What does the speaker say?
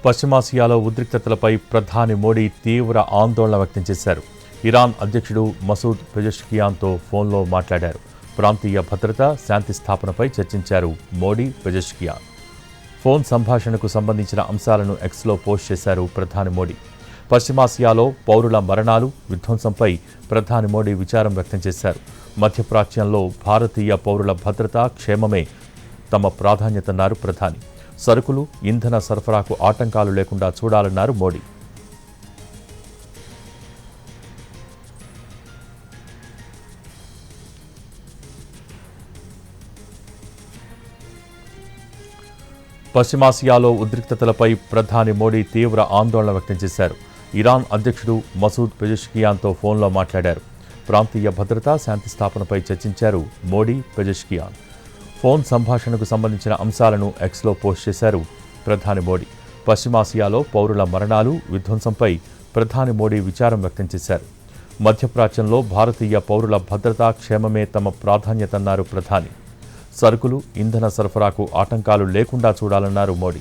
పశ్చిమాసియాలో ఉద్రిక్తతలపై ప్రధాని మోడీ తీవ్ర ఆందోళన వ్యక్తం చేశారు. ఇరాన్ అధ్యక్షుడు మసూద్ పెజెష్కియాన్తో ఫోన్లో మాట్లాడారు. ప్రాంతీయ భద్రత, శాంతి స్థాపనపై చర్చించారు మోడీ, పెజెష్కియాన్. ఫోన్ సంభాషణకు సంబంధించిన అంశాలను ఎక్స్లో పోస్ట్ చేశారు ప్రధాని మోడీ. పశ్చిమాసియాలో పౌరుల మరణాలు, విధ్వంసంపై ప్రధాని మోడీ విచారం వ్యక్తం చేశారు. మధ్యప్రాచ్యంలో భారతీయ పౌరుల భద్రత, క్షేమమే తమ ప్రాధాన్యతన్నారు ప్రధాని. సరుకులు, ఇంధన సరఫరాకు ఆటంకాలు లేకుండా చూడాలన్నారు మోడీ. పశ్చిమాసియాలో ఉద్రిక్తతలపై ప్రధాని మోడీ తీవ్ర ఆందోళన వ్యక్తం చేశారు. ఇరాన్ అధ్యక్షుడు మసూద్ పెజెష్కియాన్తో ఫోన్లో మాట్లాడారు. ప్రాంతీయ భద్రత, శాంతి స్థాపనపై చర్చించారు మోడీ, పెజెష్కియాన్. ఫోన్ సంభాషణకు సంబంధించిన అంశాలను ఎక్స్లో పోస్ట్ చేశారు ప్రధాని మోడీ. పశ్చిమాసియాలో పౌరుల మరణాలు, విధ్వంసంపై ప్రధాని మోడీ విచారం వ్యక్తం చేశారు. మధ్యప్రాచ్యంలో భారతీయ పౌరుల భద్రత, క్షేమమే తమ ప్రాధాన్యతన్నారు ప్రధాని. సరుకులు, ఇంధన సరఫరాకు ఆటంకాలు లేకుండా చూడాలన్నారు మోడీ.